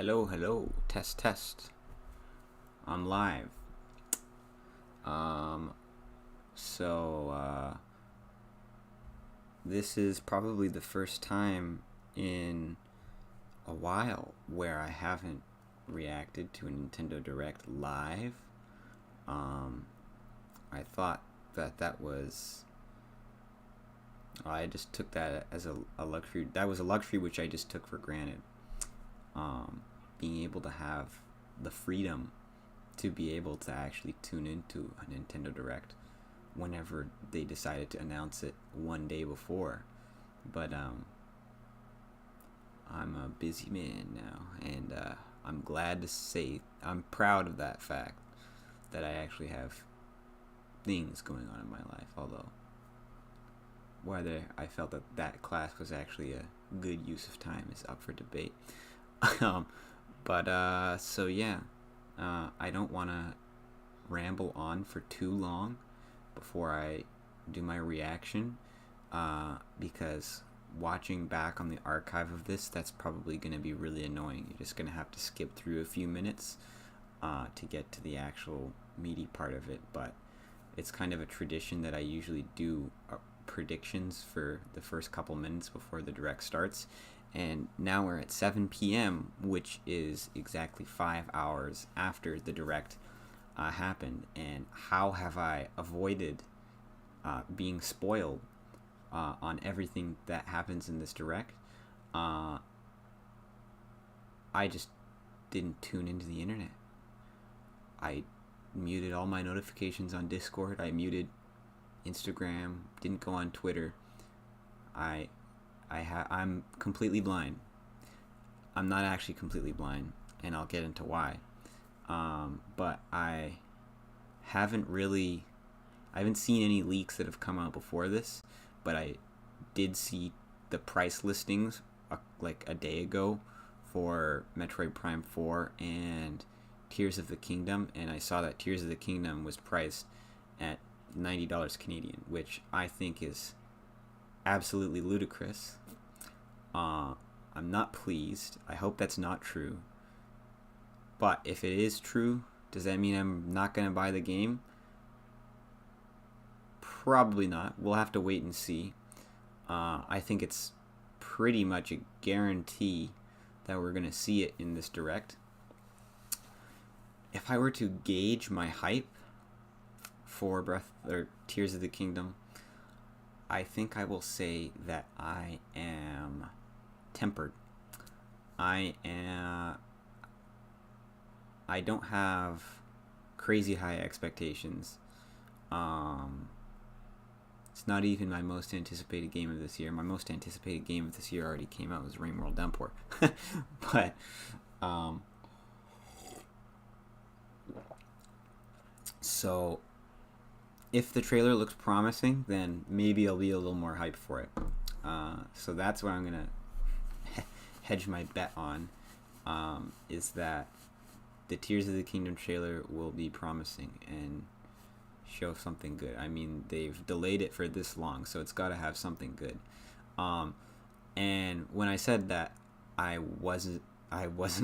Hello, hello. Test, test. I'm live. Um, so, this is probably the first time in a while where I haven't reacted to a Nintendo Direct live. Um, I thought that was. I just took that as a luxury. That was a luxury which I just took for granted. Being able to have the freedom to be able to actually tune into a Nintendo Direct whenever they decided to announce it one day before. But I'm a busy man now, and I'm glad to say I'm proud of that fact that I actually have things going on in my life, although whether I felt that class was actually a good use of time is up for debate. So yeah, I don't want to ramble on for too long before I do my reaction, because watching back on the archive of this, that's probably going to be really annoying. You're just going to have to skip through a few minutes to get to the actual meaty part of it, but it's kind of a tradition that I usually do predictions for the first couple minutes before the direct starts. And now we're at 7 p.m., which is exactly 5 hours after the direct happened. And how have I avoided being spoiled on everything that happens in this direct? I just didn't tune into the internet. I muted all my notifications on Discord. I muted Instagram. Didn't go on Twitter. I'm completely blind. I'm not actually completely blind, and I'll get into why. But I haven't seen any leaks that have come out before this, but I did see the price listings like a day ago for Metroid Prime 4 and Tears of the Kingdom, and I saw that Tears of the Kingdom was priced at $90 Canadian, which I think is absolutely ludicrous. I'm not pleased. I hope that's not true. But if it is true, does that mean I'm not going to buy the game? Probably not. We'll have to wait and see. I think it's pretty much a guarantee that we're going to see it in this direct. If I were to gauge my hype for Tears of the Kingdom, I think I will say that I am tempered. I don't have crazy high expectations. It's not even my most anticipated game of this year. My most anticipated game of this year already came out. It was Rainworld Downpour. But so if the trailer looks promising, then maybe I'll be a little more hyped for it. So that's what I'm going to hedge my bet on, is that the Tears of the Kingdom trailer will be promising and show something good. I mean, they've delayed it for this long, so it's got to have something good. And when I said that I wasn't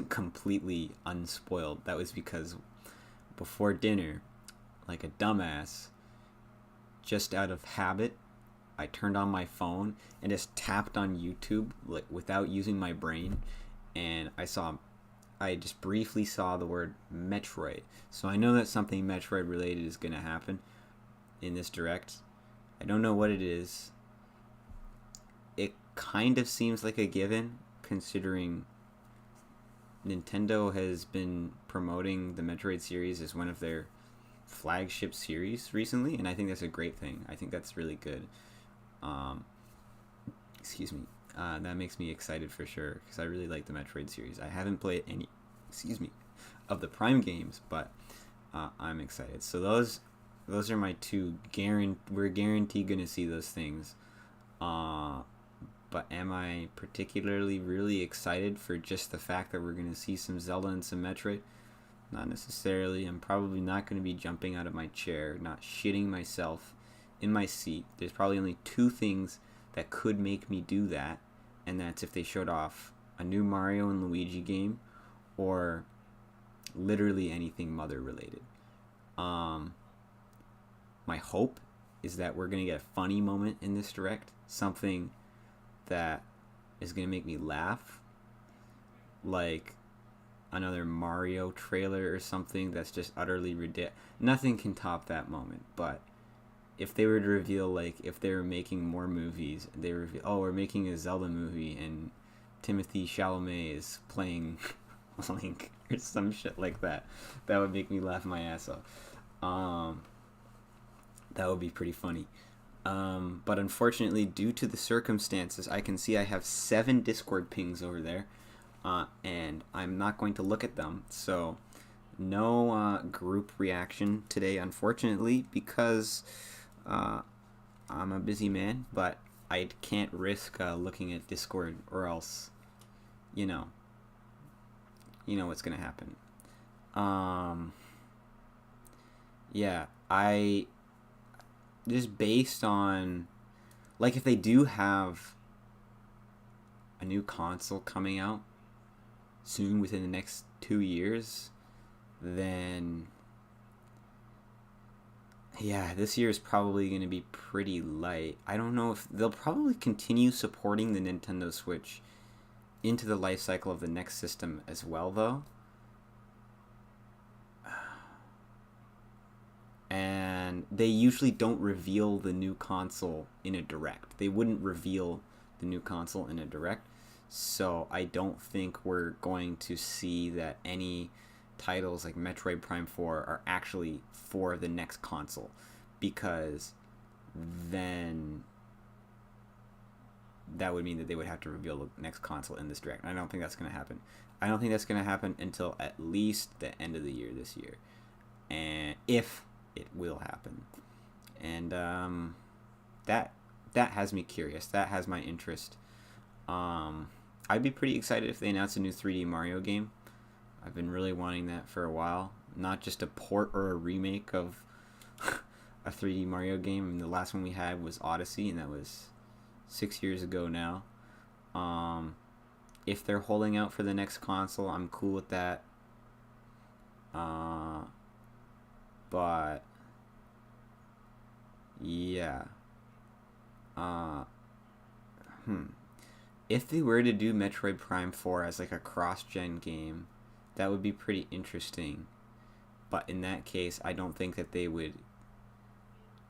completely unspoiled, that was because before dinner, like a dumbass, just out of habit, I turned on my phone and just tapped on YouTube, like without using my brain, and I just briefly saw the word Metroid. So I know that something Metroid related is going to happen in this direct. I don't know what it is. It kind of seems like a given, considering Nintendo has been promoting the Metroid series as one of their flagship series recently, and I think that's a great thing. I think that's really good. That makes me excited for sure, because I really like the Metroid series. I haven't played any of the Prime games, but I'm excited. So those are my two we're guaranteed gonna see those things. But am I particularly really excited for just the fact that we're gonna see some Zelda and some Metroid? Not necessarily. I'm probably not going to be jumping out of my chair, not shitting myself in my seat. There's probably only two things that could make me do that, and that's if they showed off a new Mario and Luigi game, or literally anything mother related. My hope is that we're gonna get a funny moment in this direct, something that is gonna make me laugh, like another Mario trailer or something that's just utterly ridiculous. Nothing can top that moment. But if they were to reveal, like, if they were making more movies, they reveal, oh, we're making a Zelda movie and Timothy Chalamet is playing Link or some shit like that, that would make me laugh my ass off. That would be pretty funny. But unfortunately, due to the circumstances, I can see I have 7 Discord pings over there, and I'm not going to look at them. So, no group reaction today, unfortunately, because I'm a busy man, but I can't risk looking at Discord, or else, you know what's gonna happen. Yeah, I just based on, like, if they do have a new console coming out soon within the next 2 years, then yeah, this year is probably going to be pretty light. I don't know if they'll probably continue supporting the Nintendo Switch into the life cycle of the next system as well, though. And they usually don't reveal the new console in a direct. They wouldn't reveal the new console in a direct. So I don't think we're going to see that any titles like Metroid Prime 4 are actually for the next console, because then that would mean that they would have to reveal the next console in this direct. And I don't think that's going to happen. I don't think that's going to happen until at least the end of the year this year, and if it will happen. And that has me curious. That has my interest. I'd be pretty excited if they announced a new 3D Mario game. I've been really wanting that for a while. Not just a port or a remake of a 3D Mario game. I mean, the last one we had was Odyssey, and that was 6 years ago now. If they're holding out for the next console, I'm cool with that. But yeah. If they were to do Metroid Prime 4 as like a cross-gen game, that would be pretty interesting. But in that case, I don't think that they would.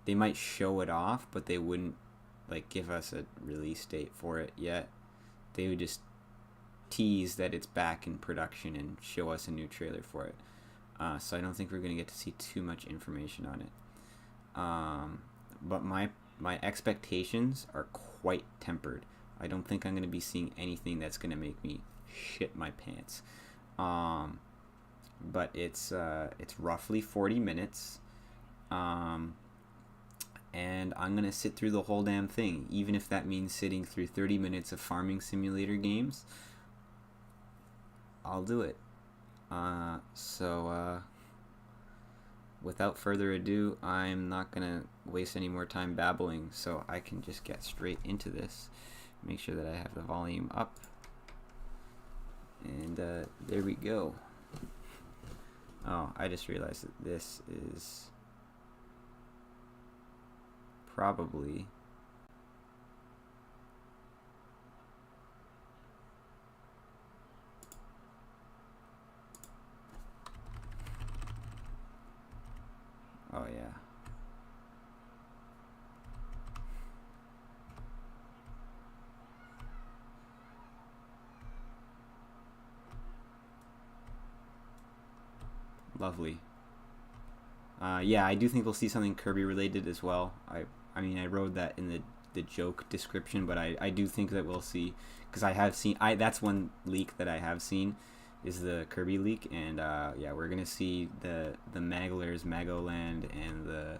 They might show it off, but they wouldn't like give us a release date for it yet. They would just tease that it's back in production and show us a new trailer for it. So I don't think we're going to get to see too much information on it. But my expectations are quite tempered. I don't think I'm going to be seeing anything that's going to make me shit my pants. But it's roughly 40 minutes. And I'm going to sit through the whole damn thing, even if that means sitting through 30 minutes of farming simulator games. I'll do it. So without further ado, I'm not going to waste any more time babbling, so I can just get straight into this. Make sure that I have the volume up. And there we go. Oh, I just realized that this is probably oh yeah. Lovely. Yeah, I do think we'll see something Kirby related as well. I mean, I wrote that in the joke description, but I do think that we'll see, because I have seen, that's one leak that I have seen, is the Kirby leak, and yeah, we're gonna see the Magler's Magoland and the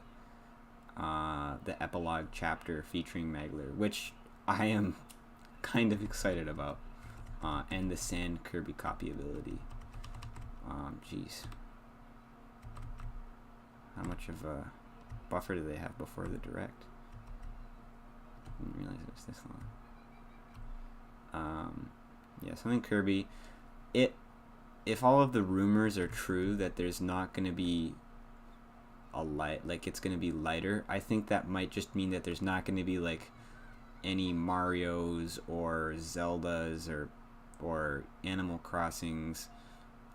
epilogue chapter featuring Magler, which I am kind of excited about, and the Sand Kirby copy ability. Jeez. How much of a buffer do they have before the direct? Didn't realize it was this long. Yeah, something Kirby. if all of the rumors are true that there's not going to be a light, like it's going to be lighter, I think that might just mean that there's not going to be like any Marios or Zeldas or Animal Crossings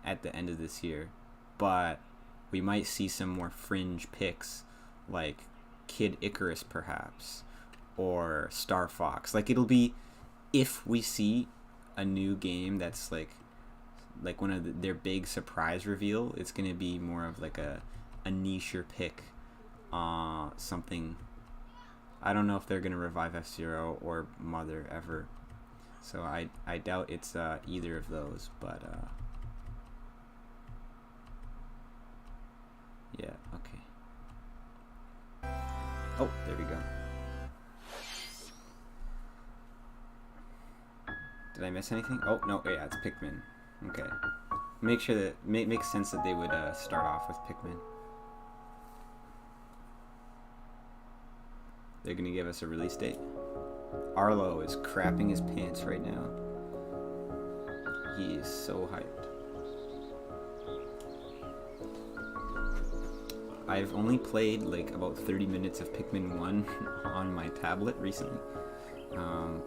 at the end of this year. But we might see some more fringe picks like Kid Icarus perhaps, or Star Fox. Like it'll be, if we see a new game that's like one of their big surprise reveal, it's gonna be more of like a niche pick, something. I don't know if they're gonna revive F-Zero or Mother ever, so I doubt it's either of those. But yeah, okay. Oh, there we go. Did I miss anything? Oh, no, yeah, it's Pikmin. Okay. Make sure that... makes sense that they would start off with Pikmin. They're gonna give us a release date. Arlo is crapping his pants right now. He is so hyped. I've only played like about 30 minutes of Pikmin 1 on my tablet recently.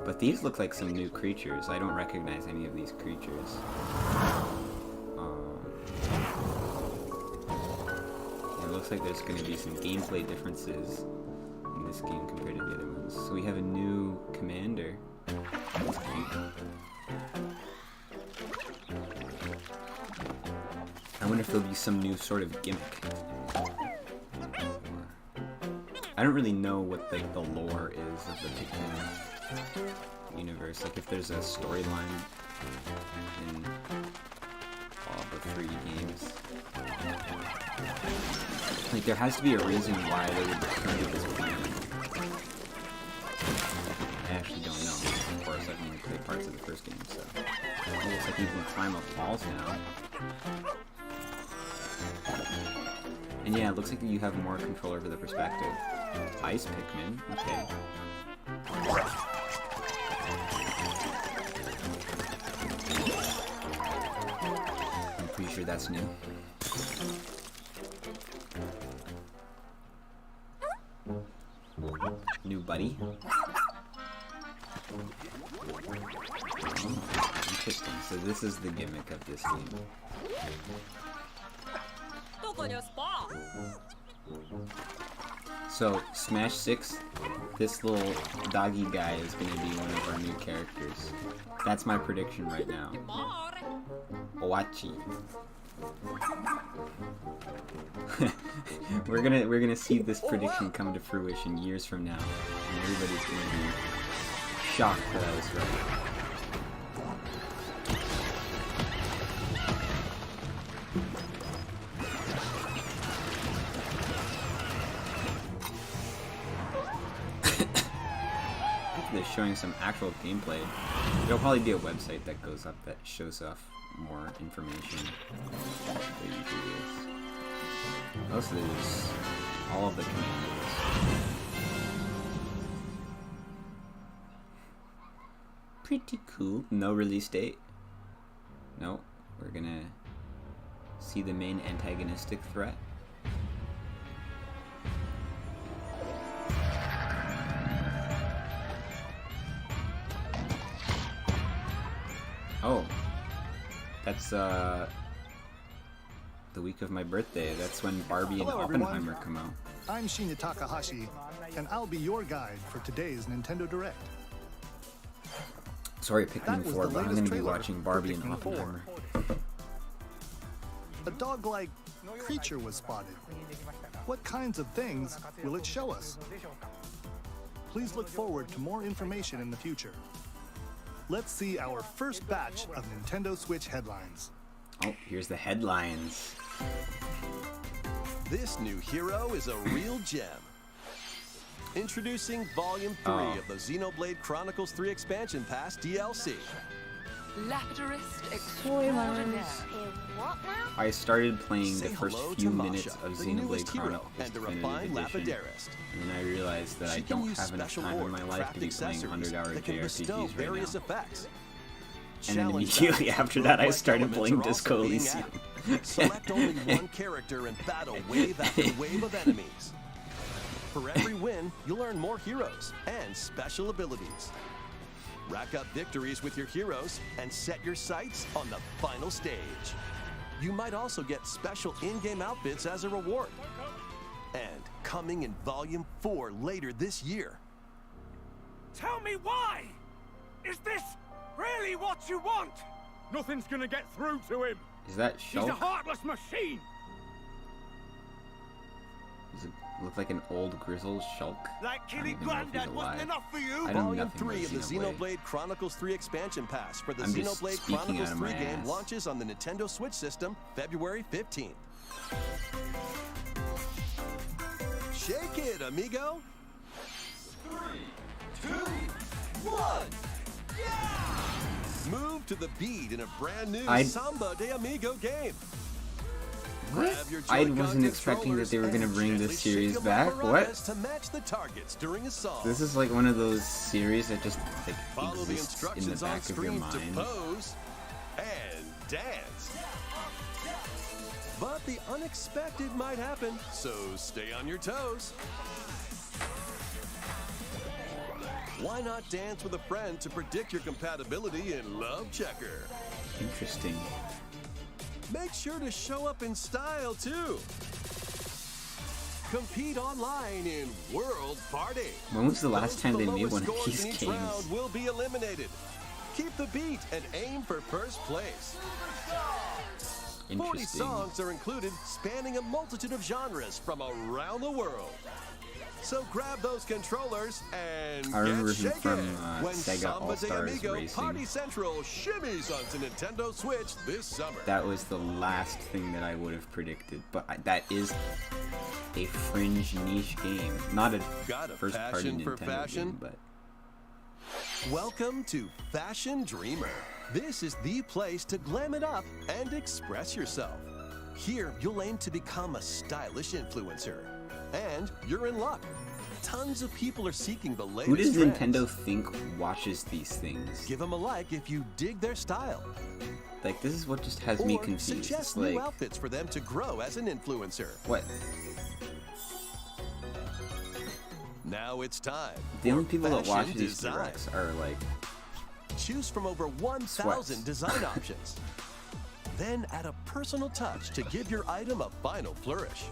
But these look like some new creatures. I don't recognize any of these creatures. It looks like there's going to be some gameplay differences in this game compared to the other ones. So we have a new commander. That's cute. I wonder if there'll be some new sort of gimmick. I don't really know what like the lore is of the Pikmin universe. Like if there's a storyline in all the 3 games. Like there has to be a reason why they would return to this planet. I actually don't know. Of course, I've only played parts of the first game, so it looks like you can climb up walls now. And yeah, it looks like you have more control over the perspective. Ice Pikmin, okay. I'm pretty sure that's new. New buddy. Oh, interesting. So this is the gimmick of this game. So, Smash 6, this little doggy guy is going to be one of our new characters. That's my prediction right now. Owachi. we're gonna see this prediction come to fruition years from now, and everybody's gonna be shocked that I was right. They're showing some actual gameplay. There'll probably be a website that goes up that shows off more information. There usually is. Also, there's all of the commanders. Pretty cool. No release date. No, we're gonna see the main antagonistic threat. Oh, that's the week of my birthday. That's when Barbie and Oppenheimer come out. I'm Shinya Takahashi, and I'll be your guide for today's Nintendo Direct. Sorry, Pikmin 4, but I'm going to be watching Barbie and Oppenheimer. A dog-like creature was spotted. What kinds of things will it show us? Please look forward to more information in the future. Let's see our first batch of Nintendo Switch headlines. Oh, here's the headlines. This new hero is a real gem. Introducing Volume 3 of the Xenoblade Chronicles 3 Expansion Pass DLC. Lapidurist extraordinaire. I started playing the Say first hello few to minutes Masha, of the Xenoblade newest hero Chronicles and the Definitive refined Edition, Lapidarist. and then I realized that She I can don't use have enough special time in ore my to life craft to be playing accessories 100-hour that can bestow JRPGs right various now. effects. And then challenge immediately battles after with that, I roguelike started elements playing are also Disco being Elysium. added. Select only one character and battle wave after wave of enemies. For every win, you'll earn more heroes and special abilities. Rack up victories with your heroes and set your sights on the final stage. You might also get special in-game outfits as a reward. And coming in Volume 4 later this year. Tell me why! Is this really what you want? Nothing's gonna get through to him. Is that He's a Shulk? heartless machine. Does it look like an old grizzled Shulk? Like I don't killing even know if he's Granddad wasn't alive. enough for you. I know Volume nothing 3 about of the Xenoblade. Xenoblade Chronicles 3 expansion pass for the I'm just Xenoblade speaking Chronicles out of 3 my game ass. launches on the Nintendo Switch system February 15th. Shake it, amigo! 3, 2, 1, yeah! Move to the beat in a brand new Samba de Amigo game. Grab your I Joy-Con wasn't expecting that they were gonna controllers bring and this gently series shake 'em back. up What? to match the targets during a song. This is like one of those series that just like Follow the exists in the instructions on back of your screen to mind. pose and dance. But the unexpected might happen, so stay on your toes. Why not dance with a friend to predict your compatibility in Love Checker? Interesting. Make sure to show up in style too. Compete online in World Party. When was the last Those time with they the made lowest one of scores these in each games? round will be eliminated. Keep the beat and aim for first place. 40 Interesting. songs are included, spanning a multitude of genres from around the world. So grab those controllers and I remember get him shaken from when Sega Samba de All-Stars Amigo Racing. Party Central shimmies onto Nintendo Switch this summer. That was the last thing that I would have predicted, but that is a fringe niche game, not a Got a first-party passion for Nintendo fashion? game, but Welcome to Fashion Dreamer. This is the place to glam it up and express yourself. Here, you'll aim to become a stylish influencer. And you're in luck. Tons of people are seeking the latest who does trends. Nintendo think watches these things? Give them a like if you dig their style. Like, this is what just has me Or confused. suggest It's new like, outfits for them to grow as an influencer. what? Now it's time. The for only people that watch fashion these design. directs are like, Choose from over 1,000 Sweats. design options. Then add a personal touch to give your item a final flourish.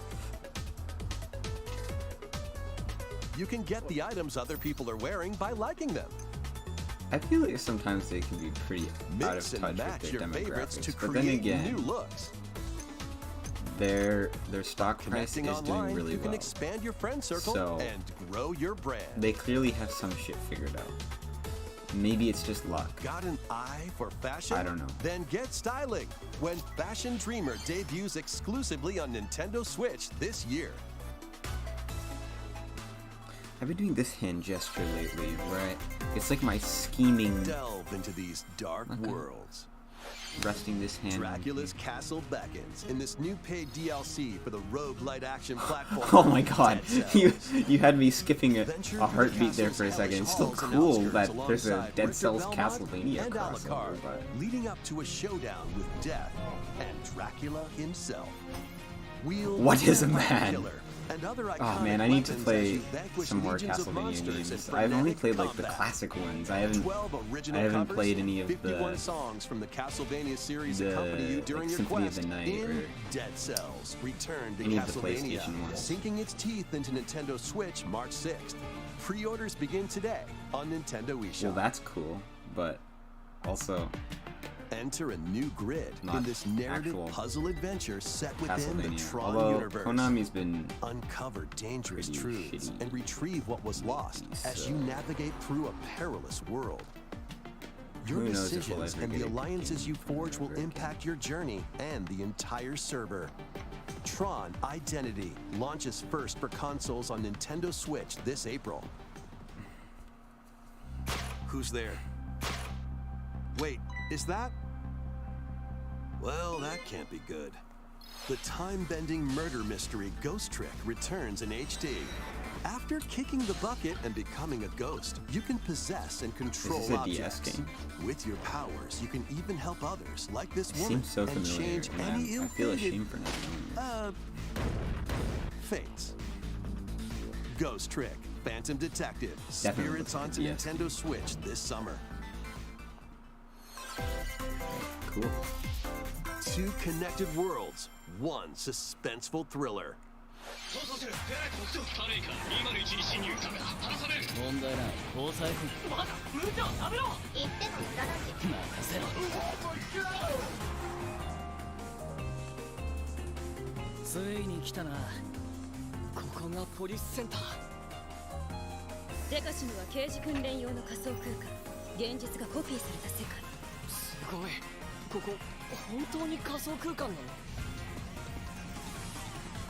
You can get the items other people are wearing by liking them. I feel like sometimes they can be pretty out of Mix and touch match with your their favorites to demographics. But then create again, new looks. their stock price Connecting is doing online, really you can well. expand your friend circle So- and grow your brand. They clearly have some shit figured out. Maybe it's just luck. Got an eye for fashion? I don't know. Then get styling when Fashion Dreamer debuts exclusively on Nintendo Switch this year. I've been doing this hand gesture lately, right? It's like my scheming, Delve into these dark worlds. resting this hand. Dracula's Castle beckons in this new paid DLC for the roguelite action platform. Oh my god, Dead Cells. you had me skipping a Venture heartbeat there through for a the second. It's castle's still halls and cool outskirts that there's a alongside Dead Richter Cells Belmont Castlevania and crossover, Alucard, but leading up to a showdown with Death and Dracula himself. Wield What is a Vampire man? Killer and other oh iconic man, I need to weapons as play you vanquish some more legions of Castlevania monsters games. in I've only frenetic played like the combat. classic ones. I haven't 12 original I haven't covers, played any of 51 the songs from the Castlevania series the, accompany you during like, your Symphony of quest the Night in or Dead Cells. Return to any of the Castlevania, PlayStation ones. sinking its teeth into Nintendo Switch March 6th. Pre-orders begin today on Nintendo eShop. well, that's cool, but also Enter a new grid in Not this narrative actual puzzle adventure set within the Castlevania. Tron Although universe. Konami's been Uncover dangerous pretty truths shitty and retrieve what was lost as you so- navigate through a perilous world. Your Who knows if we'll decisions ever and the get a alliances game you forge will ever again. impact your journey and the entire server. Tron Identity launches first for consoles on Nintendo Switch this April. Who's there? Wait, is that? Well, that can't be good. The time-bending murder mystery Ghost Trick returns in HD. After kicking the bucket and becoming a ghost, you can possess and control Is this a objects. DS game? With your powers, you can even help others, like this It woman, seems so and familiar, change and any I feel ill-fated ashamed for not knowing this. fates. Ghost Trick, Phantom Detective, Definitely Spirits looks like a onto DS. Nintendo Switch this summer. Cool. 2 connected worlds, 1 suspenseful thriller. 問題ない交際費まだ無茶はやめろ言っても無駄だし任せろついに来たなここがポリスセンターデカシムは刑事訓練用の仮想空間現実がコピーされた世界すごいここ本当に仮想空間なの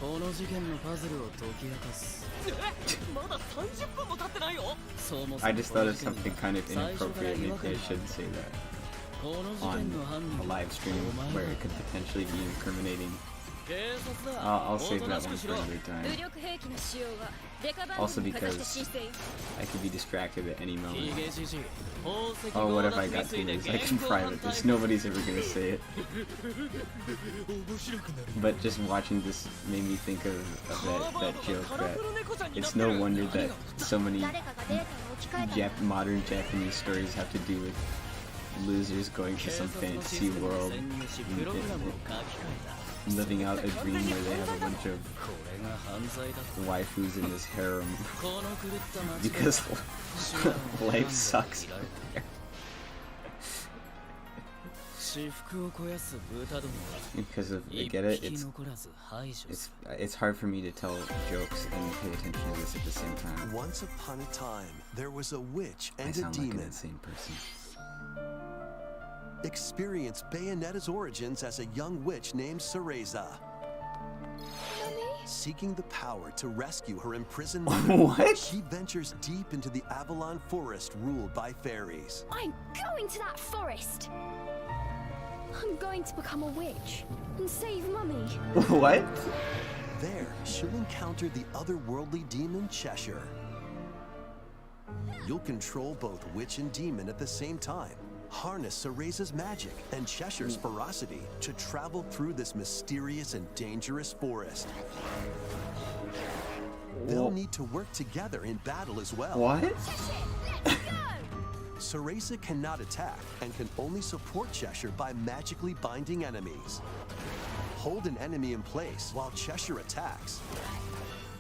この事件のパズルを解き明かすまだ30分も経ってないよ I just thought of something kind of inappropriate. Maybe I shouldn't say that on a live stream where it could potentially be incriminating. I'll save that one for another time. 武力兵器の使用はデカバン Also ドにかざして because 申請 I could be distracted at any moment. ヒゲじじい宝石 Oh, what 強 if I 奪 got 未遂で demons? I 現 can 行 private 犯 this. 逮捕 Nobody's ever gonna say it. But just watching this made me think of that joke that it's no wonder that so many 誰かがデータを置き換えた modern Japanese stories have to do with losers going to some fantasy world and living out a dream where they have a bunch of waifus in this harem because life sucks. 私服を肥やす豚ども Because of I 一 get it, 匹残らず排除する it's hard for me to tell jokes and pay attention to this at the same time. Once upon a time, there was a witch I and a sound like an demon. insane person. Experience Bayonetta's origins as a young witch named Cereza. Seeking the power to rescue her imprisoned mother, What? she ventures deep into the Avalon forest ruled by fairies. I'm going to that forest I'm going to become a witch and save Mummy What? There, she'll encounter the otherworldly demon Cheshire. You'll control both witch and demon at the same time. Harness Cereza's magic and Cheshire's ferocity to travel through this mysterious and dangerous forest. They'll need to work together in battle as well. What? Let's go Cereza cannot attack and can only support Cheshire by magically binding enemies. Hold an enemy in place while Cheshire attacks.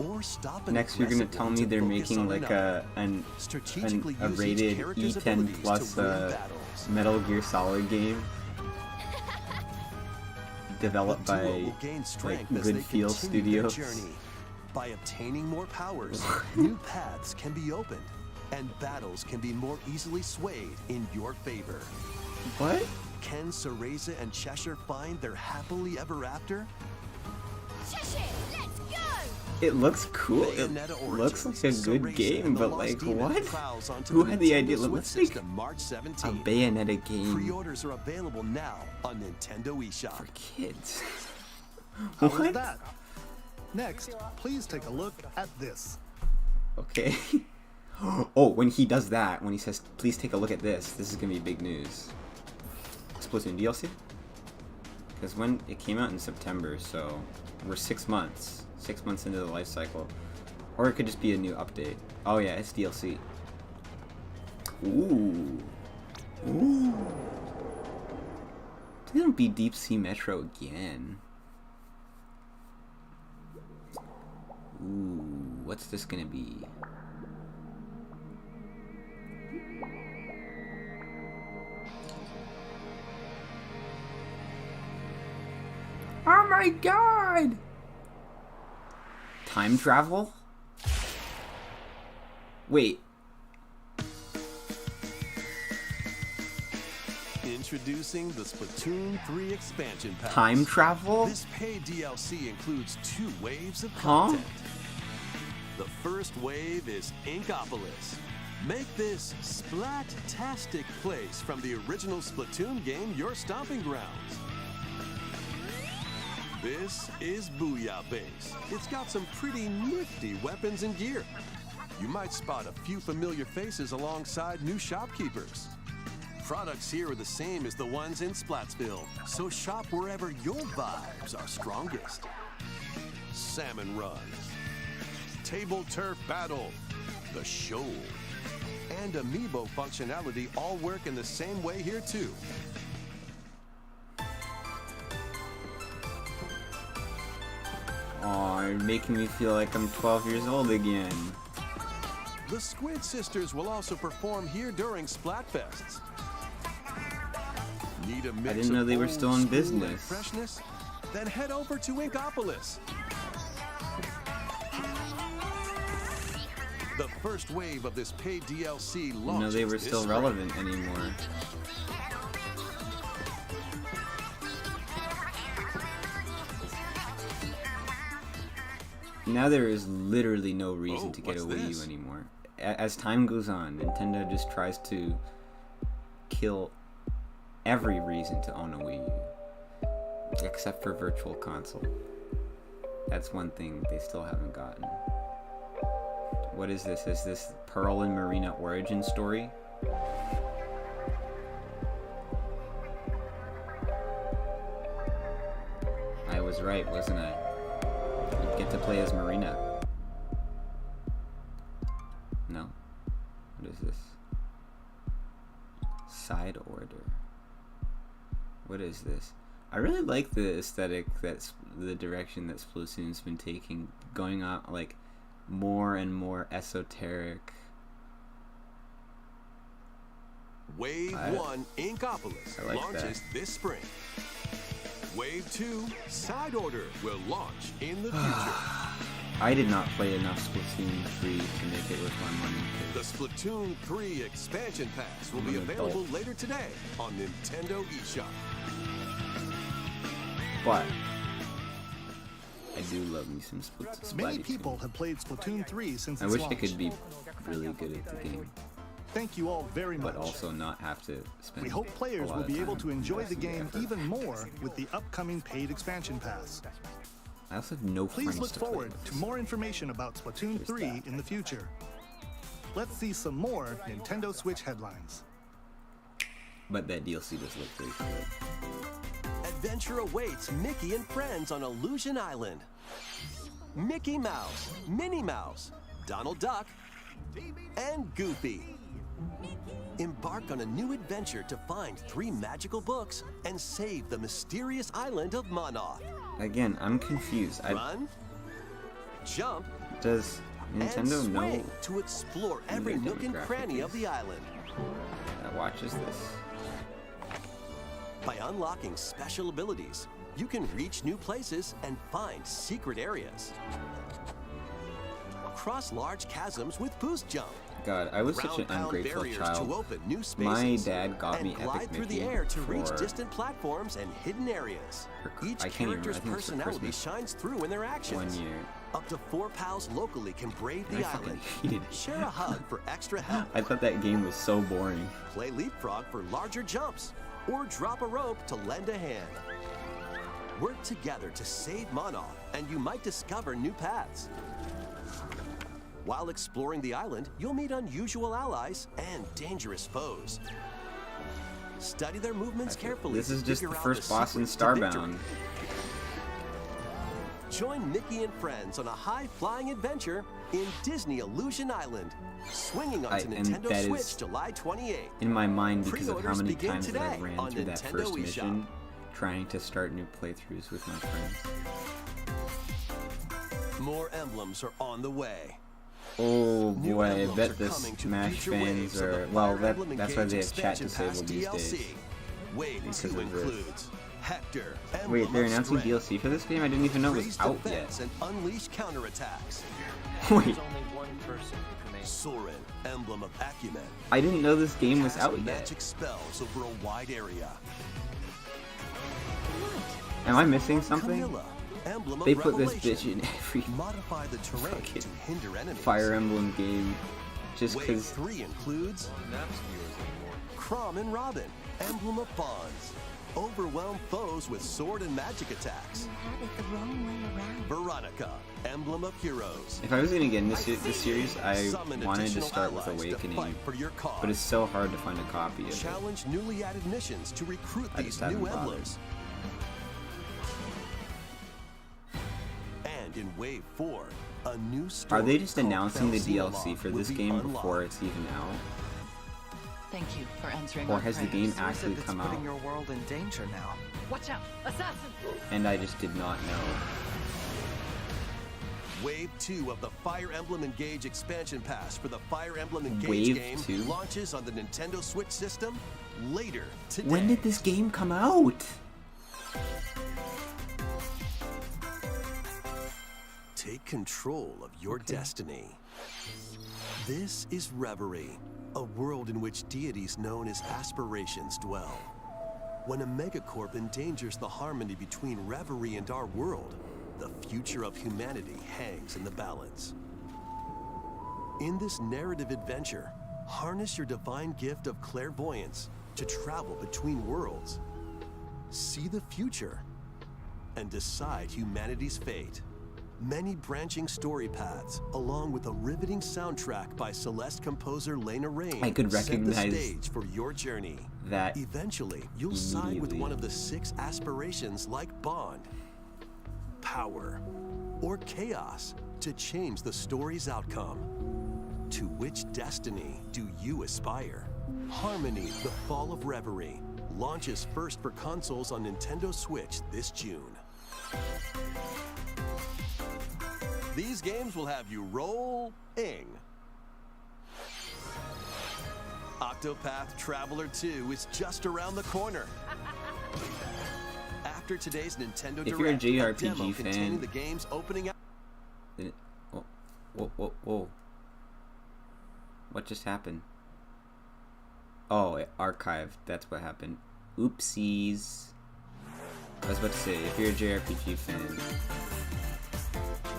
Or stop an Next, you're gonna aggressive tell one me to they're focus making on like another. a Strategically use each rated character's E10 abilities plus to win battles. Metal Gear Solid game developed The duo by will gain like strength as Good they Feel continue their Studios. journey. By obtaining more powers, new paths can be opened, and battles can be more easily swayed in your favor. What? Can Cereza and Cheshire find their happily ever after? Cheshire, let's go It looks cool. It Bayonetta looks like a Origins, good Cereza game, and the but Lost like Demon what? prowls onto Who the had the Nintendo idea? Switch Let's make system March a 17th. Bayonetta game Pre-orders are available now on Nintendo eShop. for kids. How was What? that? Next, please take a look at this. Okay. Oh, when he does that, when he says, "Please take a look at this," this is gonna be big news. Splatoon DLC? Because when it came out in September, so we're 6 months. 6 months into the life cycle. Or it could just be a new update. Oh yeah, it's DLC. Ooh. Ooh. Please don't be Deep Sea Metro again. Ooh, what's this gonna be? Oh my god! Time travel? Wait. Introducing the Splatoon 3 expansion pack. Time travel? This paid DLC includes 2 waves of Huh? content. The first wave is Inkopolis. Make this splat-tastic place from the original Splatoon game your stomping grounds. This is Booyah Base. It's got some pretty nifty weapons and gear. You might spot a few familiar faces alongside new shopkeepers. Products here are the same as the ones in Splatsville, so shop wherever your vibes are strongest. Salmon Run, Table Turf Battle, The Shoal, and Amiibo functionality all work in the same way here too. Aw, you're making me feel like I'm 12 years old again. The Squid Sisters will also perform here during Splatfests. Need a mix I didn't know they were still in old school and business. freshness? Then head over to Inkopolis. The first wave of this paid DLC Didn't launches know they were this still spring. relevant anymore. Now there is literally no reason Oh, to get a what's Wii U this? anymore. As time goes on, Nintendo just tries to kill every reason to own a Wii U. Except for Virtual Console. That's one thing they still haven't gotten. What is this? Is this Pearl and Marina origin story? I was right, wasn't I? You'd get to play as Marina. No? What is this? Side order. What is this? I really like the aesthetic, that's the direction that Splatoon's been taking, going on like more and more esoteric. Wave 1 Inkopolis I like launches that. this spring. Wave 2 Side Order will launch in the future. I did not play enough Splatoon 3 to make it with my money. The Splatoon 3 expansion pass will be I'm an available adult. later today on Nintendo eShop. But I do love me some Splatoon. Many people have played Splatoon 3 since I its wish launch. I could be really good at the game, Thank you all very much. but also not have to spend. We hope a players lot will of be able time to enjoy the investing game effort. even more with the upcoming paid expansion pass. I also have no Please friends look to play forward with. to more information about Splatoon There's 3 that. in the future. Let's see some more Nintendo Switch headlines. But that DLC does look pretty cool. Adventure awaits Mickey and friends on Illusion Island. Mickey Mouse, Minnie Mouse, Donald Duck, and Goofy. Embark on a new adventure to find 3 magical books and save the mysterious island of Monoth. Again, I'm confused. Run, jump, Does Nintendo and know swing to explore every their nook and demographic cranny of is? the island. that watches this? By unlocking special abilities, you can reach new places and find secret areas. Cross large chasms with boost jump. God, I was such an Ground-pound ungrateful barriers child. to open new spaces. My dad got and me Epic glide through the Mickey air to reach for- distant platforms and hidden areas. Each I can't even character's remember, I think it was for personality Christmas shines through in their actions. 1 year. Up to 4 pals locally can brave And the I fucking island. hated it. Share a hug for extra help. I thought that game was so boring. Play leapfrog for larger jumps, or drop a rope to lend a hand. Work together to save Monoth, and you might discover new paths. While exploring the island, you'll meet unusual allies and dangerous foes. Study their movements carefully. This is to just the figure out first boss in secrets to victory. Starbound. Join Mickey and friends on a high-flying adventure in Disney Illusion Island, swinging onto and Nintendo that Switch is July 28th. In my mind, because of how Pre-orders many begin times that I today ran on through that Nintendo first eShop. mission, trying to start new playthroughs with my friends. More emblems are on the way. Oh New boy, I emblems bet are the coming to Smash future fans waves of the are... Well, Fire Emblem that's why they have Engage chat Expansion disabled Pass these DLC. days. Wave Because 2 of this. includes Hector, Wait, Emblem they're of announcing Strength, DLC for this game? I didn't even know it was Raise out defense yet. and unleash counterattacks. Wait, Soren, Emblem of Acumen. I didn't know this game was Cast out yet. magic spells over a wide area. Am I missing something? Camilla, Emblem of They put this Revelation. bitch in every Modify the terrain fucking to hinder enemies. Fire Emblem game just Wave because 3 includes Crom and Robin, Emblem of Bonds. overwhelm foes with sword and magic attacks. You have it the wrong way around. Veronica, emblem of heroes. If I was gonna get in this series, I Summon wanted to additional start with allies to Awakening, fight for your cause. but it's so hard to find a copy of it. Challenge newly added missions to recruit I these just haven't new bothered. emblems. And in Wave 4, a new story Are they just called announcing the Felsinalon DLC for will this be game unlocked. before it's even out? Thank you for answering Or our has the prayers. game actually come out? Putting your world in danger now. Watch out! Assassin! And I just did not know. Wave 2 of the Fire Emblem Engage expansion pass for the Fire Emblem Engage Wave game 2? launches on the Nintendo Switch system later today. When did this game come out? Take control of your destiny. This is Reverie, a world in which deities known as aspirations dwell. When a megacorp endangers the harmony between Reverie and our world, the future of humanity hangs in the balance. In this narrative adventure, harness your divine gift of clairvoyance to travel between worlds. See the future and decide humanity's fate. Many branching story paths, along with a riveting soundtrack by Celeste composer Lena Raine, I could set the recognize stage for your journey. that Eventually, you'll side with immediately. one of the 6 aspirations like bond, power, or chaos to change the story's outcome. To which destiny do you aspire? Harmony: The Fall of Reverie launches first for consoles on Nintendo Switch this June. These games will have you roll-ing. Octopath Traveler 2 is just around the corner. After today's Nintendo If you're a Direct, JRPG demo containing fan- the game's opening up. Whoa. What just happened? Oh, it archived. That's what happened. Oopsies. I was about to say, if you're a JRPG fan,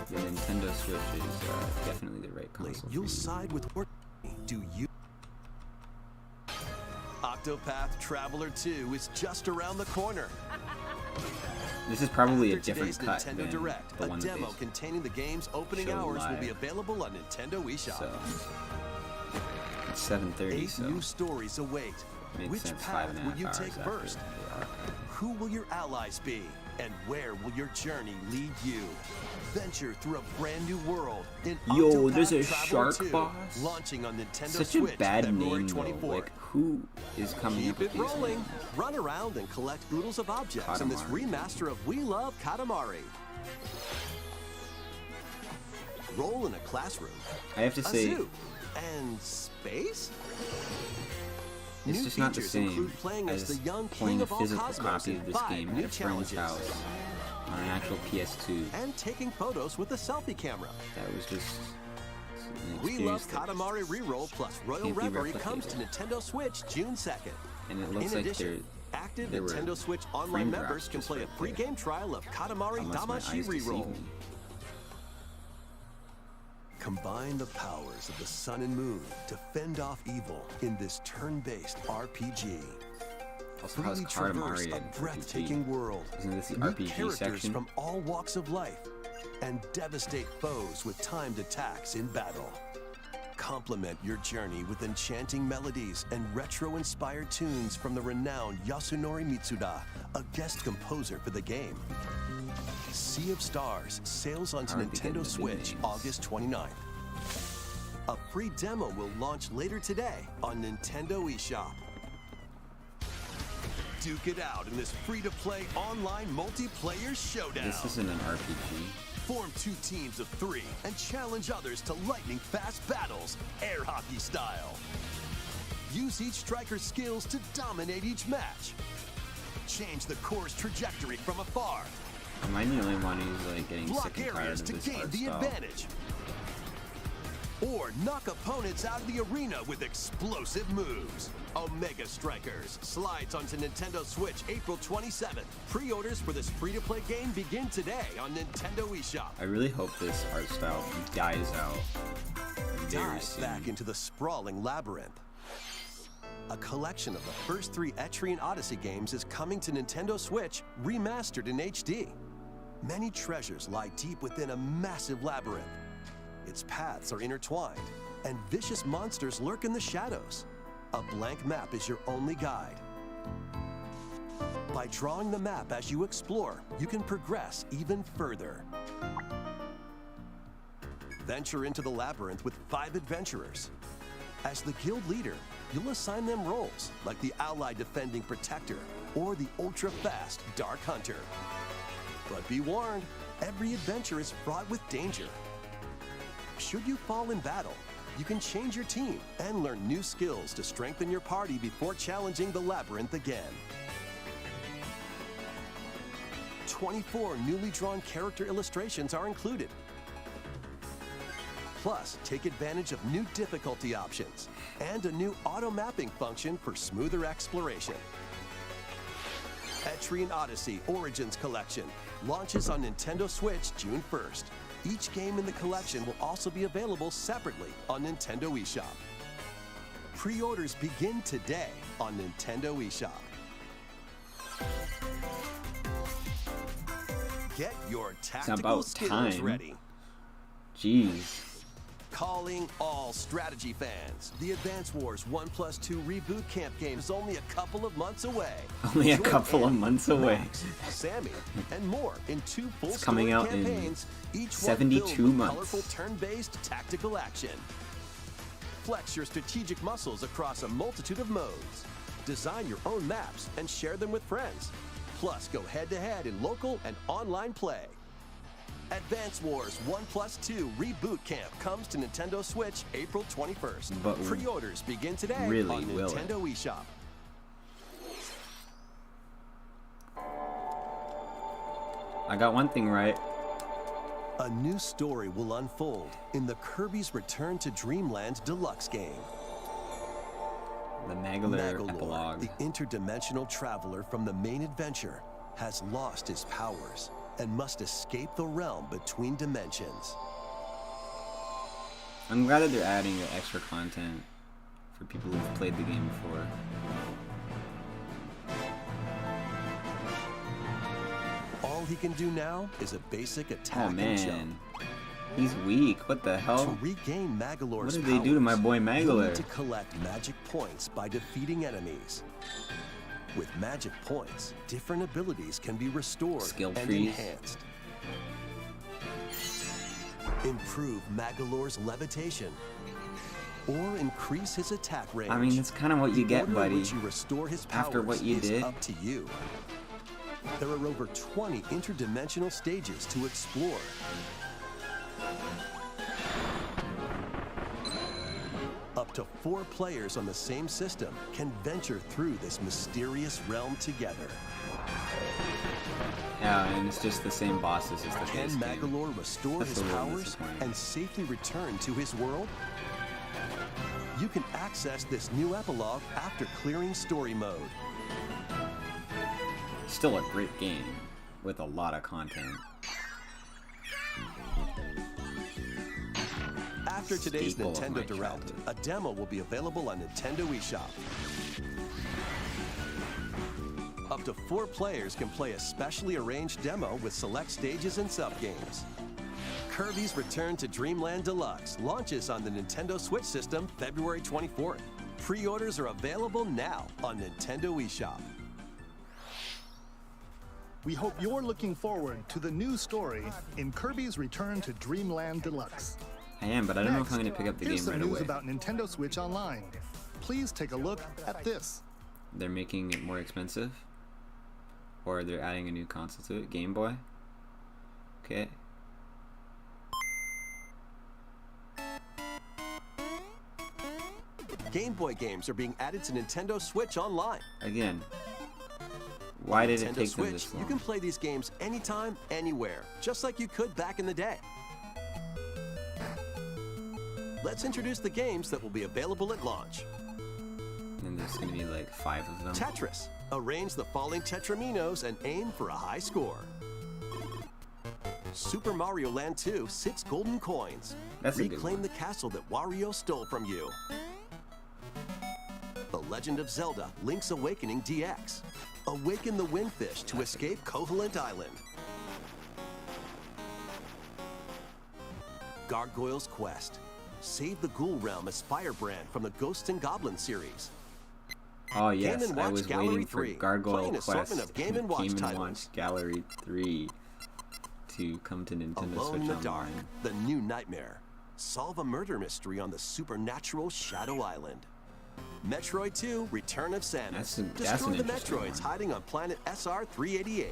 the Nintendo Switch is definitely the right console for You'll you. side with or do you? Octopath Traveler 2 is just around the corner. This is probably a After different today's cut Nintendo than Direct, the a one that demo they containing the game's opening showed hours will be live. available on Nintendo eShop. So it's 7:30, 8 so new stories await. makes Which sense. path 5.5 will you hours take after first? the archive. Who will your allies be? And where will your journey lead you? Venture through a brand new world in Yo, there's Octopath a Traveler shark 2, boss? launching on Nintendo Such Switch a bad February name, though. 24th. Like, who is coming up Keep with it these rolling. names? Run around and collect oodles of objects in this Katamari. remaster of We Love Katamari. Roll in a classroom, I have to a say, zoo, and space? it's New just not the features same include playing as the young playing king a of all physical cosmos copy in of this 5 game new at a friend's challenges. house on an actual PS2. And taking photos with a selfie camera. That was just an We Love experience that Katamari Reroll plus Royal can't be Reverie comes to replicated. Nintendo Switch June 2nd. And it looks In like addition, active there were Nintendo Switch Online frame members drops can just play right a free there. game trial of Katamari unless my Damacy eyes deceive Reroll. me. Combine the powers of the sun and moon to fend off evil in this turn-based RPG. Also, how's Freely traverse Katamari a an breathtaking RPG? world. Isn't this the Meet RPG characters section? from all walks of life and devastate foes with timed attacks in battle. Complement your journey with enchanting melodies and retro-inspired tunes from the renowned Yasunori Mitsuda, a guest composer for the game. Sea of Stars sails onto Aren't they getting Nintendo the big Switch names? August 29th. A free demo will launch later today on Nintendo eShop. Duke it out in this free-to-play online multiplayer showdown. This isn't an RPG. Form 2 teams of 3 and challenge others to lightning-fast battles, air hockey style. Use each striker's skills to dominate each match. Change the course trajectory from afar. Am I the only one who's like getting Block sick and tired areas of to this gain art the style? advantage. Or knock opponents out of the arena with explosive moves. Omega Strikers slides onto Nintendo Switch April 27th. Pre-orders for this free-to-play game begin today on Nintendo eShop. I really hope this art style dies out very Dive soon. back into the sprawling labyrinth. a collection of the first 3 Etrian Odyssey games is coming to Nintendo Switch, remastered in HD. Many treasures lie deep within a massive labyrinth. Its paths are intertwined, and vicious monsters lurk in the shadows. A blank map is your only guide. By drawing the map as you explore, you can progress even further. Venture into the labyrinth with 5 adventurers. As the guild leader, you'll assign them roles like the ally defending protector or the ultra-fast dark hunter. But be warned, every adventure is fraught with danger. Should you fall in battle, you can change your team and learn new skills to strengthen your party before challenging the labyrinth again. 24 newly drawn character illustrations are included. Plus, take advantage of new difficulty options and a new auto-mapping function for smoother exploration. Etrian Odyssey Origins Collection launches on Nintendo Switch June 1st. Each game in the collection will also be available separately on Nintendo eShop. Pre-orders begin today on Nintendo eShop. Get your tactical skills ready. Jeez. Calling all strategy fans. The Advance Wars 1+2 Reboot Camp game is only a couple of months away. Only a couple of months away. Max, Sammy, and more in 2 full it's coming out campaigns, in each 72 one months. Colorful turn-based tactical action. Flex your strategic muscles across a multitude of modes. Design your own maps and share them with friends. Plus, go head-to-head in local and online play. Advance Wars 1+2 Reboot Camp comes to Nintendo Switch April 21st. But pre-orders begin today really, on Nintendo eShop. I got one thing right. A new story will unfold in the Kirby's Return to Dreamland Deluxe game. The Magalore epilogue. The interdimensional traveler from the main adventure, has lost his powers and must escape the realm between dimensions. I'm glad that they're adding extra content for people who've played the game before. All he can do now is a basic attack and jump. He's weak. What the hell? To regain Magalore's what did they do to my boy You Magalore? need to collect magic points by defeating enemies. With magic points, different abilities can be restored and enhanced. Improve Magalore's levitation, or increase his attack range. I mean, that's kind of what you get, buddy. You restore his powers after what you did. Up to you. There are over 20 interdimensional stages to explore. Up to 4 players on the same system can venture through this mysterious realm together. Yeah, and it's just the same bosses as the Can base game. Magalore restore his powers and safely return to his world? You can access this new epilogue after clearing story mode. Still a great game with a lot of content. After today's Staple of my Nintendo Direct, childhood. a demo will be available on Nintendo eShop. Up to 4 players can play a specially arranged demo with select stages and sub-games. Kirby's Return to Dreamland Deluxe launches on the Nintendo Switch system February 24th. Pre-orders are available now on Nintendo eShop. We hope you're looking forward to the new story in Kirby's Return to Dreamland Deluxe. I am, but I don't know if I'm going to pick up the here's game right some news away. about Nintendo Switch Online. Please take a look at this. They're making it more expensive? Or they're adding a new console to it? Game Boy? Okay. Game Boy games are being added to Nintendo Switch Online. Again. Why did it Nintendo take Switch, them this long? you can play these games anytime, anywhere, just like you could back in the day. Let's introduce the games that will be available at launch. And there's going to be like 5 of them. Tetris. Arrange the falling tetraminos and aim for a high score. Super Mario Land 2, 6 golden coins. That's a good Reclaim one. the castle that Wario stole from you. The Legend of Zelda Link's Awakening DX. Awaken the Windfish to escape Koholint Island. Gargoyle's Quest. Save the Ghoul Realm as Firebrand from the Ghosts and Goblins series. Oh yes, Game & I Watch was Gallery waiting for 3. Gargoyle Play an Quest assortment of Game & Watch titles. Gallery 3 to come to Nintendo Alone Switch in the Dark, Online. The New Nightmare. Solve a murder mystery on the supernatural Shadow Island. Metroid 2, Return of Samus. Destroy an the interesting Metroids one. hiding on planet SR-388.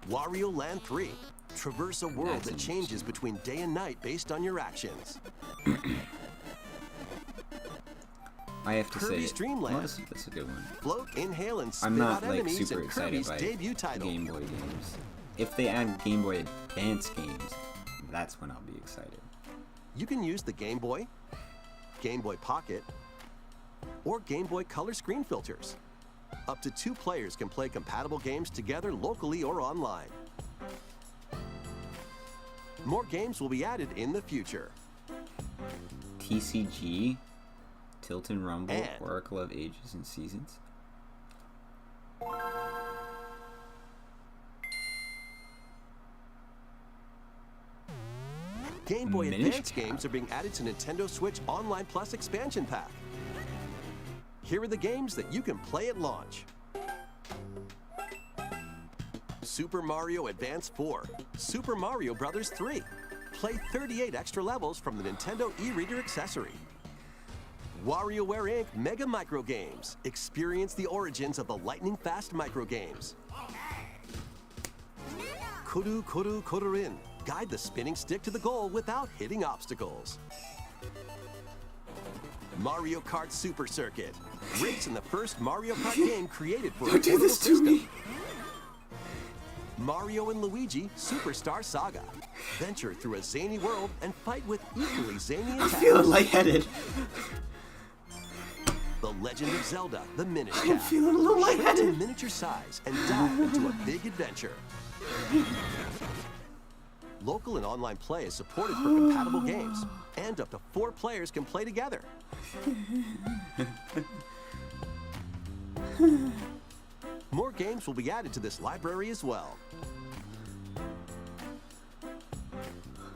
Wario Land 3. Traverse a world That's that changes between day and night based on your actions. I have to Kirby's say, Dreamland. that's a good one. Float, inhale, and spit I'm out not like enemies super in excited Kirby's by debut title. Game Boy games. If they add Game Boy Advance games, that's when I'll be excited. You can use the Game Boy, Game Boy Pocket, or Game Boy Color screen filters. Up to 2 players can play compatible games together locally or online. More games will be added in the future. TCG, Tilt and Rumble, And- Oracle of Ages and Seasons. Game Boy Minish Advance Cap. games are being added to Nintendo Switch Online Plus expansion pack. Here are the games that you can play at launch. Super Mario Advance 4, Super Mario Bros. 3. Play 38 extra levels from the Nintendo e-reader accessory. WarioWare Inc. Mega Micro Games. Experience the origins of the lightning-fast micro games. Kuru Kuru Kururin. Guide the spinning stick to the goal without hitting obstacles. Mario Kart Super Circuit. Race in the first Mario Kart game created for a Don't do portable this to system. me! Mario and Luigi Superstar Saga. Venture through a zany world and fight with equally zany I'm attacks. feeling lightheaded. The Legend of Zelda, the Minish I'm Cap. feeling a little Shrink to lightheaded. miniature size and dive into a big adventure. Local and online play is supported for compatible games, and up to 4 players can play together. More games will be added to this library as well.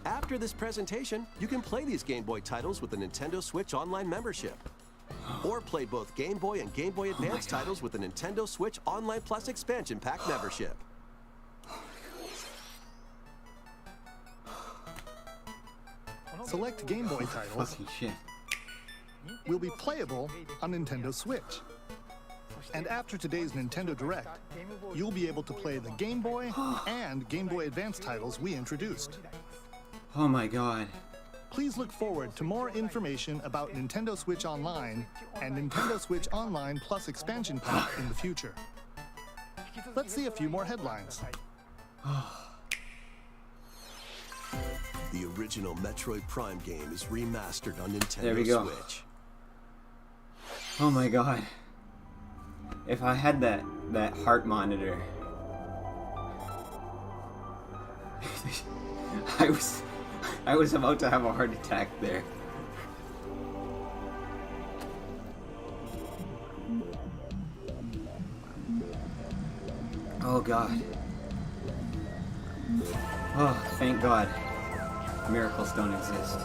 After this presentation, you can play these Game Boy titles with the Nintendo Switch Online membership. Or play both Game Boy and Game Boy Advance titles with the Nintendo Switch Online Plus expansion pack membership. Select Game Boy titles Fucking shit. will be playable on Nintendo Switch. And after today's Nintendo Direct, you'll be able to play the Game Boy and Game Boy Advance titles we introduced. Oh my god. Please look forward to more information about Nintendo Switch Online and Nintendo Switch Online Plus expansion pack in the future. Let's see a few more headlines. The original Metroid Prime game is remastered on There we Nintendo go. Switch. Oh my god. If I had that heart monitor, I was about to have a heart attack there. Oh god. Oh, thank god. Miracles don't exist.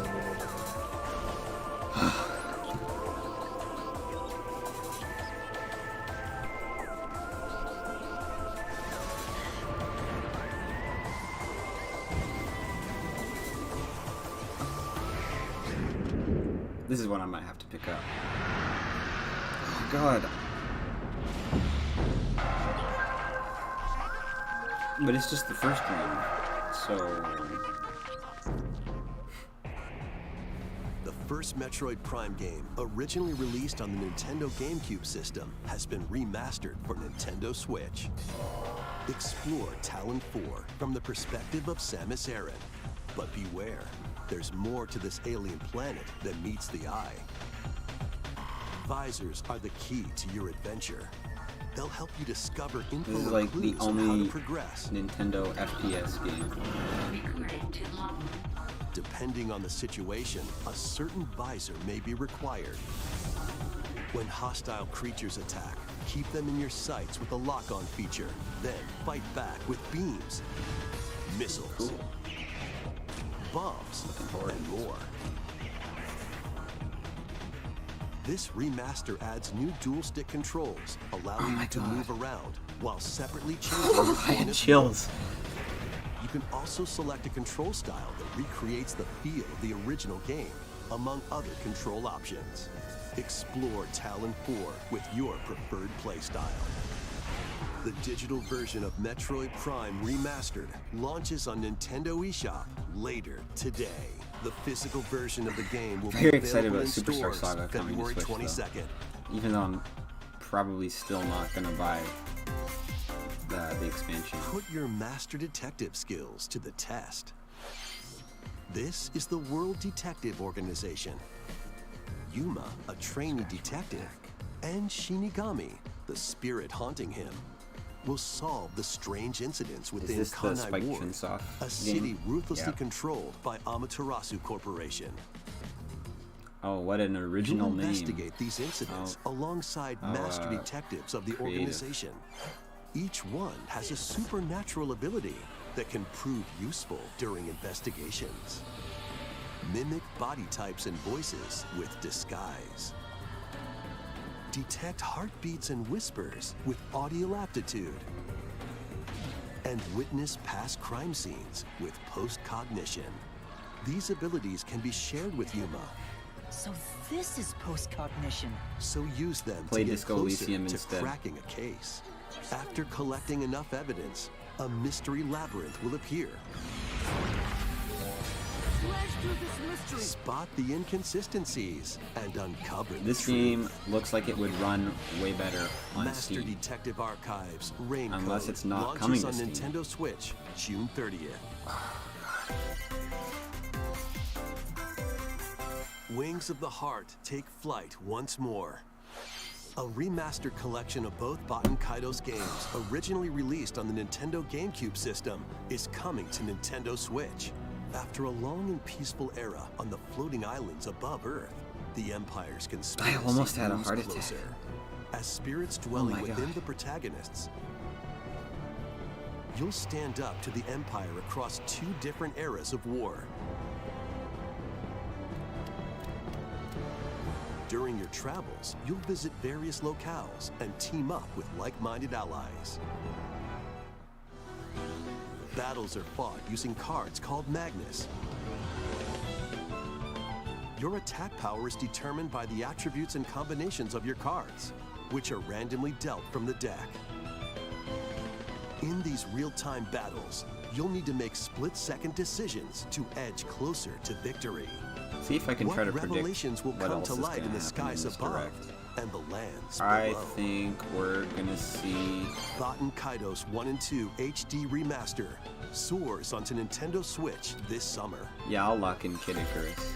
This is what I might have to pick up. Oh god. But it's just the first one, so... The first Metroid Prime game, originally released on the Nintendo GameCube system, has been remastered for Nintendo Switch. Explore Talon 4 from the perspective of Samus Aran. But beware, there's more to this alien planet than meets the eye. Visors are the key to your adventure. They'll help you discover info This is and like the clues on how to only progress. Nintendo FPS game. Depending on the situation, a certain visor may be required. When hostile creatures attack, keep them in your sights with a lock-on feature. Then fight back with beams, missiles, Cool. bombs, and more. This remaster adds new dual-stick controls, allowing you to move around while separately changing your I point had of chills. You can also select a control style that recreates the feel of the original game, among other control options. Explore Talon 4 with your preferred playstyle. The digital version of Metroid Prime Remastered launches on Nintendo eShop later today. The physical version of the game will be Very excited available about in Superstar stores Saga coming to February Switch, 22nd. Even though I'm probably still not gonna buy the expansion. Put your master detective skills to the test. This is the World Detective Organization. Yuma, a trainee detective, and Shinigami, the spirit haunting him, will solve the strange incidents within this the Kanai Spike Ward, Chunsoft a city game? ruthlessly Yeah. controlled by Amaterasu Corporation. Oh, what an original You'll name. investigate these incidents alongside master detectives of the creative. organization. Each one has a supernatural ability that can prove useful during investigations. Mimic body types and voices with disguise. Detect heartbeats and whispers with audio aptitude. And witness past crime scenes with post-cognition. These abilities can be shared with Yuma, So this is post-cognition. so use them Play to get Disco closer Elysium to instead. cracking a case. After collecting enough evidence, a mystery labyrinth will appear. Spot the inconsistencies and uncover the This truth. game looks like it would run way better on Master Steam. Detective Archives Rain Unless Code it's not launches coming to on Steam. Nintendo Switch June 30th. Wings of the Heart take flight once more. A remastered collection of both Baten Kaido's games, originally released on the Nintendo GameCube system, is coming to Nintendo Switch. After a long and peaceful era on the floating islands above Earth, the Empire's conspiracy almost had a looms heart attack. closer. As spirits dwelling my within God. the protagonists, you'll stand up to the Empire across two different eras of war. During your travels, you'll visit various locales and team up with like-minded allies. Battles are fought using cards called Magnus. Your attack power is determined by the attributes and combinations of your cards, which are randomly dealt from the deck. In these real-time battles, you'll need to make split-second decisions to edge closer to victory. See if I can What try to predict revelations will what come else to is light gonna in the happen skies this above direct. and the lands I below? think we're gonna see. Baten Kaido's 1 and 2 HD Remaster soars onto Nintendo Switch this summer. Yeah, I'll lock in Kid Icarus.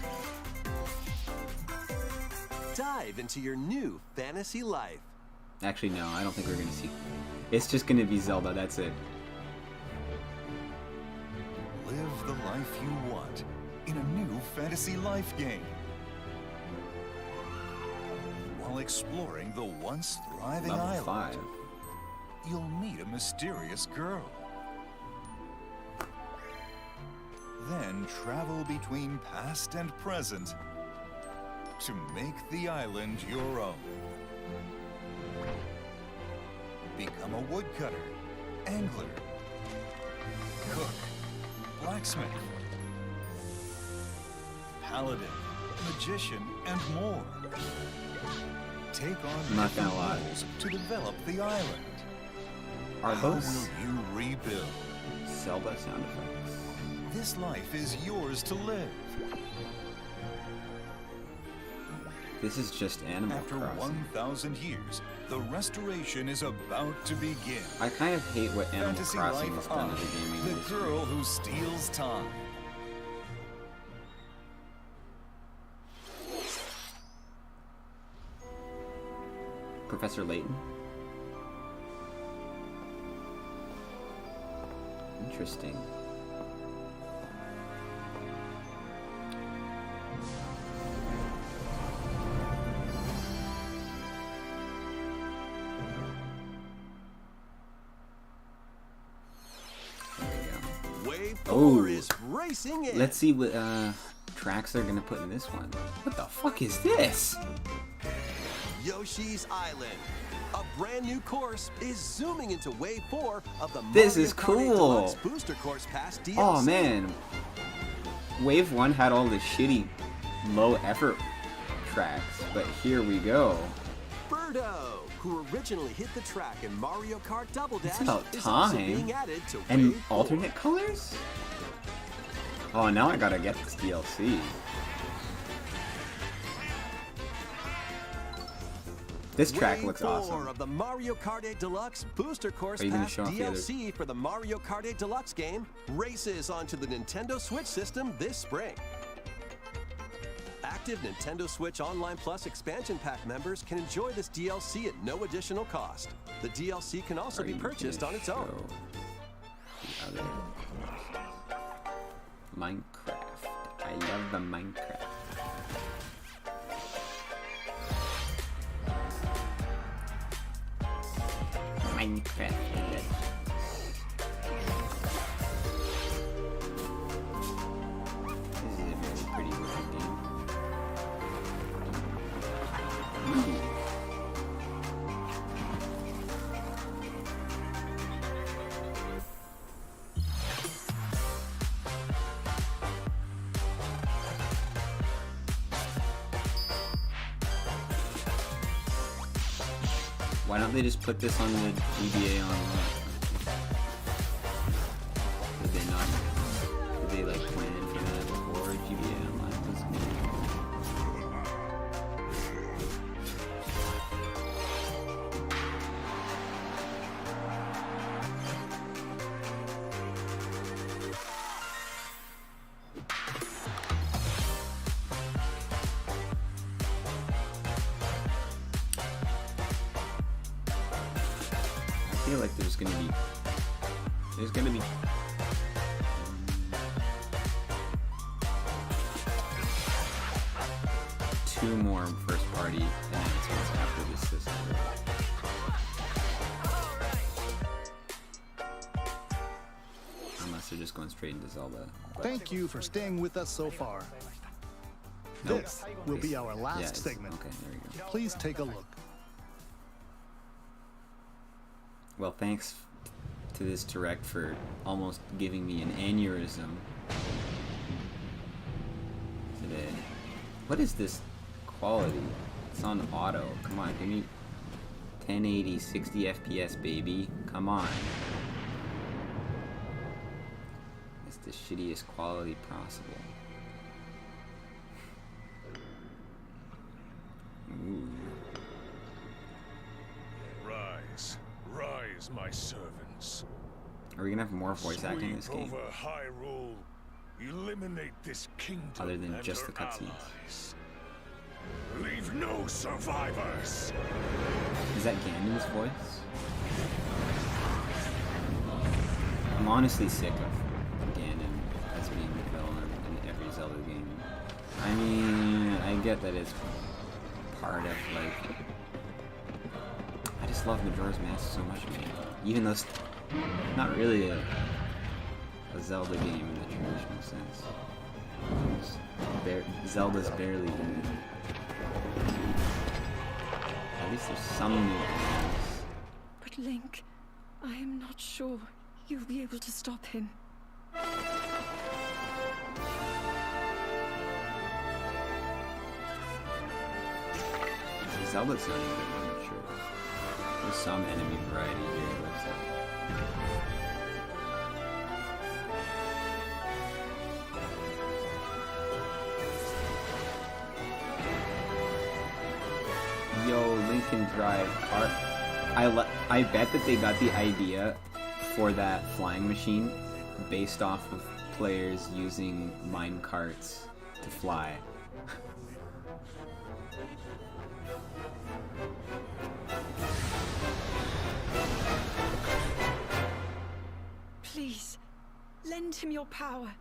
Dive into your new fantasy life. Actually, no, I don't think we're gonna see. It's just gonna be Zelda. That's it. Live the life you want in a new fantasy life game. While exploring the once thriving Level island, 5. you'll meet a mysterious girl. Then travel between past and present to make the island your own. Become a woodcutter, angler, cook, blacksmith, paladin, magician, and more. Take on I'm not gonna different lie. roles to develop the island. Are How those will you rebuild? Zelda sound effects? This life is yours to live. This is just Animal After Crossing. 1,000 years, the restoration is about to begin. I kind of hate what Animal Fantasy Crossing Life has done I, to the gaming the industry. girl who steals time. Professor Layton? Interesting. Wave Oh. 4 is racing in. Let's see what tracks they're gonna put in this one. What the fuck is this? Yoshi's Island. A brand new course is zooming into Wave 4 of the This Mario is Kart 8 cool. Deluxe Booster Course Pass DLC. Oh man, Wave 1 had all the shitty, low effort tracks, but here we go. Birdo, who originally hit the track in Mario Kart Double Dash, It's about is also time. being added to And Wave 4. alternate colors? Oh, now I gotta get this DLC. This track Wave looks 4 awesome. of the Mario Kart 8 Deluxe Booster Course Are you gonna Pass show off the DLC for the Mario Kart 8 Deluxe game races onto the Nintendo Switch system this spring. Active Nintendo Switch Online Plus expansion pack members can enjoy this DLC at no additional cost. The DLC can also Are be you purchased gonna on its own. show the other Minecraft. I love the Minecraft. Minecraft. This is a very pretty looking game. Ooh. Why don't they just put this on the GBA Online? Did they not? Did they like plan for that before GBA Online was made? I feel like there's gonna be two more first party announcements after this system. Unless they're just going straight into Zelda. But Thank you for staying with us so far. Nope. This will be our Yeah, last it's- segment. Okay, there we go. Please take a look. Well, thanks to this direct for almost giving me an aneurysm today. What is this quality? It's on auto. Come on, give me 1080, 60 FPS, baby. Come on. It's the shittiest quality possible. Ooh. Rise, rise, my servants. Are we gonna have more voice acting in this Sweep game? over Hyrule. Eliminate this kingdom Other than and just her the cutscenes. allies. Leave no survivors. Is that Ganon's voice? I'm honestly sick of Ganon as being the villain in every Zelda game. I mean, I get that it's part of, like... I just love Majora's Mask so much, man. Even though it's not really a Zelda game in the traditional sense. Zelda's barely good. At least there's some new things. But Link, I am not sure you'll be able to stop him. Zelda's not even that mature. There's some enemy variety here, it looks like. Yo, Link can drive car. I bet that they got the idea for that flying machine based off of players using mine carts to fly. Please, Lend him your power.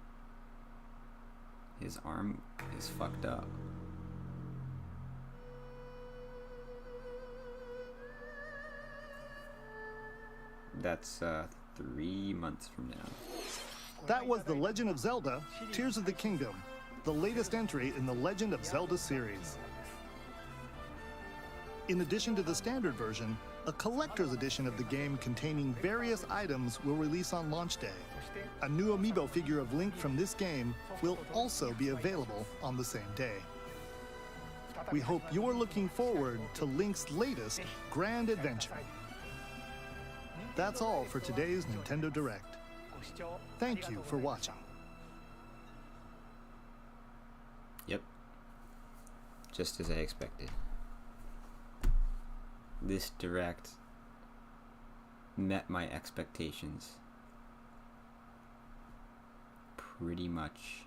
His arm is fucked up. That's 3 months from now. That was The Legend of Zelda: Tears of the Kingdom, the latest entry in the Legend of Zelda series. In addition to the standard version, a collector's edition of the game containing various items will release on launch day. A new amiibo figure of Link from this game will also be available on the same day. We hope you're looking forward to Link's latest grand adventure. That's all for today's Nintendo Direct. Thank you for watching. Yep. Just as I expected. This Direct met my expectations pretty much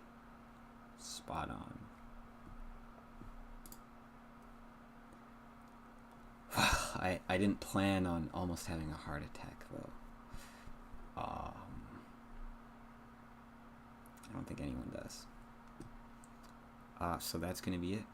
spot on. I didn't plan on almost having a heart attack though. I don't think anyone does. So that's gonna be it.